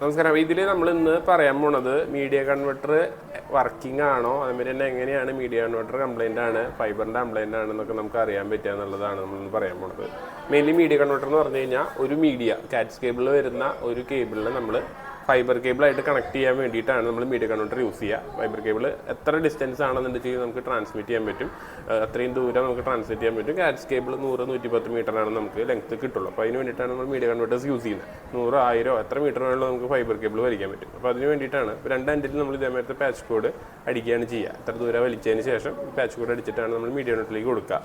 നമസ്കാരം. ഇതിൽ നമ്മൾ ഇന്ന് പറയാൻ പോണത് മീഡിയ കൺവെർട്ടർ വർക്കിംഗ് ആണോ, അതുമാതിരി തന്നെ എങ്ങനെയാണ് മീഡിയ കൺവെർട്ടർ കംപ്ലൈൻ്റ് ആണ്, ഫൈബറിൻ്റെ കംപ്ലൈൻ്റ് ആണെന്നൊക്കെ നമുക്ക് അറിയാൻ പറ്റുക എന്നുള്ളതാണ് നമ്മളിന്ന് പറയാൻ പോണത്. മെയിൻലി മീഡിയ കൺവെർട്ടർ എന്ന് പറഞ്ഞു കഴിഞ്ഞാൽ ഒരു മീഡിയ കാറ്റ്സ് കേബിളിൽ വരുന്ന ഒരു കേബിളിൽ നമ്മൾ ഫൈബർ കേബിളായിട്ട് കണക്ട് ചെയ്യാൻ വേണ്ടിയിട്ടാണ് നമ്മൾ മീഡിയ കൺവെർട്ടർ യൂസ് ചെയ്യുക. ഫൈബർ കേബിൾ എത്ര ഡിസ്റ്റൻസ് ആണെന്നുണ്ടെങ്കിൽ നമുക്ക് ട്രാൻസ്മിറ്റ് ചെയ്യാൻ പറ്റും, അത്രയും ദൂരം നമുക്ക് ട്രാൻസ്മിറ്റ് ചെയ്യാൻ പറ്റും. കാറ്റ്സ് കേബിൾ 100-110 മീറ്ററാണ് നമുക്ക് ലെങ്ത്ത് കിട്ടുള്ളൂ. അപ്പോൾ അതിന് വേണ്ടിയിട്ടാണ് നമ്മൾ മീഡിയ കൺവെർട്ടേഴ്സ് യൂസ് ചെയ്യുന്നത്. 100-1000 എത്ര മീറ്റർ വേണമെങ്കിലും നമുക്ക് ഫൈബർ കേബിൾ വലിക്കാൻ പറ്റും. അപ്പോൾ അതിന് വേണ്ടിയിട്ടാണ് രണ്ട് എൻഡിൽ നമ്മൾ ഇതേമാതിരത്തെ പാച്ച് കോഡ് അടിക്കുകയാണ് ചെയ്യുക. എത്ര ദൂരം വലിച്ചതിന് ശേഷം പാച്ച് കോഡ് അടിച്ചിട്ടാണ് നമ്മൾ മീഡിയ കൺവെർട്ടറിലേക്ക് കൊടുക്കുക.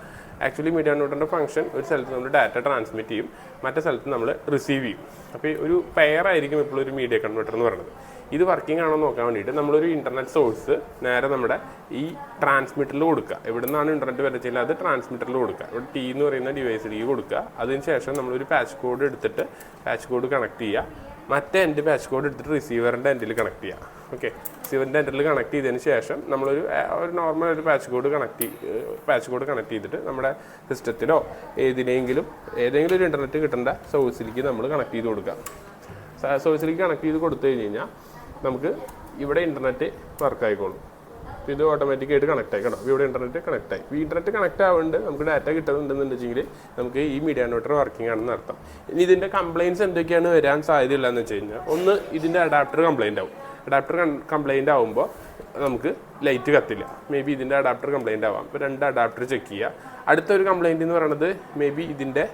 ആക്ച്വലി മീഡിയ കൺവെർട്ടറിൻ്റെ ഫംഗ്ഷൻ ഒരു സ്ഥലത്ത് നമ്മൾ ഡാറ്റ ട്രാൻസ്മിറ്റ് ചെയ്യും, മറ്റേ സ്ഥലത്ത് നമ്മൾ റിസീവ് ചെയ്യും. അപ്പോൾ ഒരു പെയറായിരിക്കും ഇപ്പോൾ ഒരു മീഡിയ കൺവെർട്ടർ എന്ന് പറയുന്നത്. ഇത് വർക്കിംഗ് ആണോ നോക്കാൻ വേണ്ടിയിട്ട് നമ്മളൊരു ഇൻ്റർനെറ്റ് സോഴ്സ് നേരെ നമ്മുടെ ഈ ട്രാൻസ്മിറ്ററിൽ കൊടുക്കുക. എവിടെ നിന്നാണ് ഇൻ്റർനെറ്റ് വരച്ചില്ല അത് ട്രാൻസ്മിറ്ററിൽ കൊടുക്കുക. ഇവിടെ ടി എന്ന് പറയുന്ന ഡിവൈസിലേക്ക് കൊടുക്കുക. അതിന് ശേഷം നമ്മളൊരു പാച്ച് കോഡ് എടുത്തിട്ട് പാച്ച് കോഡ് കണക്ട് ചെയ്യുക. മറ്റേ എൻഡ് പാച്ച് കോഡ് എടുത്തിട്ട് റിസീവറിൻ്റെ എൻഡിൽ കണക്ട് ചെയ്യുക. ഓക്കെ, റിസീവറിൻ്റെ എൻഡിൽ കണക്ട് ചെയ്തതിന് ശേഷം നമ്മളൊരു നോർമൽ ഒരു പാച്ച് കോഡ് കണക്ട് ചെയ്തിട്ട് നമ്മുടെ സിസ്റ്റത്തിലോ ഏതെങ്കിലും ഒരു ഇൻ്റർനെറ്റ് കിട്ടേണ്ട സോഴ്സിലേക്ക് നമ്മൾ കണക്ട് ചെയ്ത് കൊടുക്കുക. സോഴ്സിലേക്ക് കണക്ട് ചെയ്ത് കൊടുത്തു കഴിഞ്ഞ് കഴിഞ്ഞാൽ നമുക്ക് ഇവിടെ ഇൻ്റർനെറ്റ് വർക്ക് ആയിക്കോളും. ഇത് ഓട്ടോമാറ്റിക്കായിട്ട് കണക്ട് ആയി. കേട്ടോ, ഇവിടെ ഇൻ്റർനെറ്റ് കണക്ട് ആയി. ഈ ഇൻ്റർനെറ്റ് കണക്ട് ആവുന്നുണ്ട്, നമുക്ക് ഡാറ്റ കിട്ടുന്നുണ്ടെന്നുണ്ടെങ്കിൽ നമുക്ക് ഈ മീഡിയ കൺവെർട്ടർ വർക്കിംഗ് ആണെന്ന് അർത്ഥം. ഇനി ഇതിൻ്റെ കംപ്ലയിൻറ്റ്സ് എന്തൊക്കെയാണ് വരാൻ സാധ്യതയില്ലെന്ന് വെച്ച് കഴിഞ്ഞാൽ, ഒന്ന് ഇതിൻ്റെ അഡാപ്റ്റർ കംപ്ലയിൻ്റ് ആവും. അഡാപ്റ്റർ കംപ്ലയിൻ്റ് ആവുമ്പോൾ നമുക്ക് ലൈറ്റ് കത്തില്ല. മേ ബി ഇതിൻ്റെ അഡാപ്റ്റർ കംപ്ലയിൻ്റ് ആവാം. അപ്പോൾ 2 അഡാപ്റ്റർ ചെക്ക് ചെയ്യുക. അടുത്തൊരു കംപ്ലയിൻ്റ് എന്ന് പറയുന്നത് മേ ബി ഇതിൻ്റെ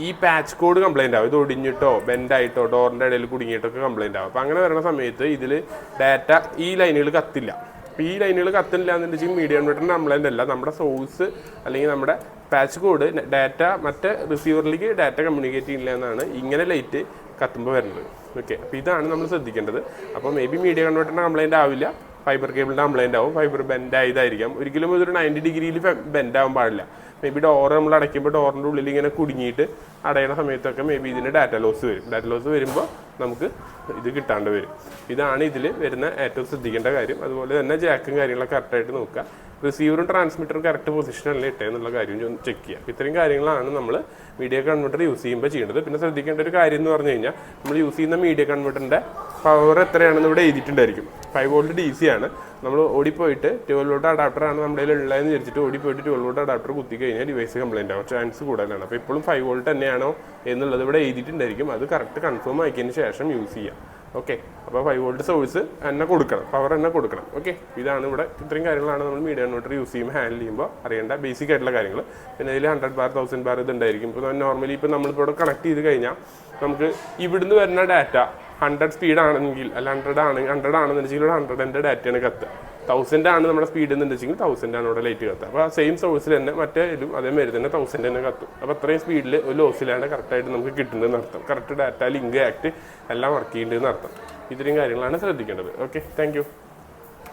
ഈ പാച്ച് കോഡ് കംപ്ലയിൻ്റ് ആവും. ഇത് ഒടിഞ്ഞിട്ടോ ബെൻഡായിട്ടോ ഡോറിൻ്റെ ഇടയിൽ കുടുങ്ങിയിട്ടൊക്കെ കംപ്ലയിൻ്റ് ആവും. അപ്പോൾ അങ്ങനെ വരുന്ന സമയത്ത് ഇതിൽ ഡാറ്റ ഈ ലൈനുകൾ കത്തില്ല. അപ്പോൾ ഈ ലൈനുകൾ കത്തില്ല എന്നുണ്ടെങ്കിൽ മീഡിയ കൺവെർട്ടറിൻ്റെ കംപ്ലയിൻ്റ് അല്ല, നമ്മുടെ സോഴ്സ് അല്ലെങ്കിൽ നമ്മുടെ പാച്ച് കോഡ് ഡാറ്റ മറ്റേ റിസീവറിലേക്ക് ഡാറ്റ കമ്മ്യൂണിക്കേറ്റ് ചെയ്യില്ല എന്നാണ് ഇങ്ങനെ ലൈറ്റ് കത്തുമ്പോൾ വരുന്നത്. ഓക്കെ, അപ്പോൾ ഇതാണ് നമ്മൾ ശ്രദ്ധിക്കേണ്ടത്. അപ്പോൾ മേ ബി മീഡിയ കൺവെർട്ടറിൻ്റെ കംപ്ലയിൻ്റ് ആവില്ല, ഫൈബർ കേബിളിൻ്റെ കംപ്ലയിൻ്റ് ആവും. ഫൈബർ ബെൻഡ് ആയതായിരിക്കാം. ഒരിക്കലും ഇതൊരു 90 ഡിഗ്രിയിൽ ബെൻഡ് ആവാൻ പാടില്ല. മേ ബി ഡോറ് നമ്മൾ അടയ്ക്കുമ്പോൾ ഡോറിൻ്റെ ഉള്ളിൽ ഇങ്ങനെ കുടുങ്ങിയിട്ട് അടയുന്ന സമയത്തൊക്കെ മേ ബി ഇതിന് ഡാറ്റ ലോസ് വരും. ഡാറ്റ ലോസ് വരുമ്പോൾ നമുക്ക് ഇത് കിട്ടാണ്ട് വരും. ഇതാണ് ഇതിൽ വരുന്ന ഏറ്റവും ശ്രദ്ധിക്കേണ്ട കാര്യം. അതുപോലെ തന്നെ ജാക്കും കാര്യങ്ങളൊക്കെ കറക്റ്റായിട്ട് നോക്കുക. റിസീവറും ട്രാൻസ്മിറ്ററും കറക്റ്റ് പൊസിഷനിൽ ഇട്ടേ എന്നുള്ള കാര്യം ചെക്ക് ചെയ്യുക. ഇത്രയും കാര്യങ്ങളാണ് നമ്മൾ മീഡിയ കൺവെർട്ടർ യൂസ് ചെയ്യുമ്പോൾ ചെയ്യേണ്ടത്. പിന്നെ ശ്രദ്ധിക്കേണ്ട ഒരു കാര്യം എന്ന് പറഞ്ഞു കഴിഞ്ഞാൽ, നമ്മൾ യൂസ് ചെയ്യുന്ന മീഡിയ കൺവെർട്ടറിൻ്റെ പവർ എത്രയാണെന്ന് ഇവിടെ എഴുതിയിട്ടുണ്ടായിരിക്കും. 5 വോൾട്ട് DC ആണ്. നമ്മൾ ഓടിപ്പോയിട്ട് 12 വോൾട്ട് അഡാപ്റ്ററാണ് നമ്മുടെ കയ്യിൽ ഉള്ളതെന്ന് വിചാരിച്ചിട്ട് ഓടിപ്പോയിട്ട് 12 വോൾട്ട് അഡാപ്റ്റർ കുത്തി കഴിഞ്ഞാൽ ഡിവൈസ് കംപ്ലയിൻ്റ് ആവും ചാൻസ് കൂടുതലാണ്. അപ്പോൾ ഇപ്പോഴും 5 വോൾട്ട് തന്നെയാണോ എന്നുള്ളത് ഇവിടെ എഴുതിയിട്ടുണ്ടായിരിക്കും. അത് കറക്റ്റ് കൺഫേം ആക്കിയതിന് ശേഷം യൂസ് ചെയ്യാം. ഓക്കെ, അപ്പോൾ 5 വോൾട്ട് സോഴ്സ് തന്നെ കൊടുക്കണം, പവർ തന്നെ കൊടുക്കണം. ഓക്കെ, ഇതാണ് ഇവിടെ ഇത്രയും കാര്യങ്ങളാണ് നമ്മൾ മീഡിയ കൺവെർട്ടർ യൂസ് ചെയ്യുമ്പോൾ ഹാൻഡിൽ ചെയ്യുമ്പോൾ അറിയേണ്ട ബേസിക് ആയിട്ടുള്ള കാര്യങ്ങൾ. പിന്നെ ഇതിൽ 100 ബാർ 1000 ബാർ ഇതുണ്ടായിരിക്കും. ഇപ്പോൾ നോർമലി ഇപ്പോൾ നമ്മളിപ്പോൾ ഇവിടെ കണക്ട് ചെയ്ത് കഴിഞ്ഞാൽ നമുക്ക് ഇവിടുന്ന് വരുന്ന ഡാറ്റ 100 സ്പീഡ് ആണെങ്കിൽ അല്ല 100 ആണെന്നുണ്ടെങ്കിൽ 100ൻ്റെ ഡാറ്റയാണ് കത്തുക. 1000 ആണ് നമ്മുടെ സ്പീഡ് എന്നുണ്ടെങ്കിൽ 1000 ആണ് ഇവിടെ ലൈറ്റ് കത്തുക. അപ്പോൾ സെയിം സോഴ്സിൽ തന്നെ മറ്റേലും അതേമാതിരി തന്നെ 1000 തന്നെ കത്തും. അപ്പോൾ അത്രയും സ്പീഡിൽ ഒരു ലോസിലാണ് കറക്റ്റായിട്ട് നമുക്ക് കിട്ടുന്നതെന്ന് അർത്ഥം. കറക്റ്റ് ഡാറ്റ ലിങ്ക് ആക്ട് എല്ലാം വർക്ക് ചെയ്യുന്നുണ്ടെന്ന് അർത്ഥം. ഇത്രയും കാര്യങ്ങളാണ് ശ്രദ്ധിക്കേണ്ടത്. Okay, thank you.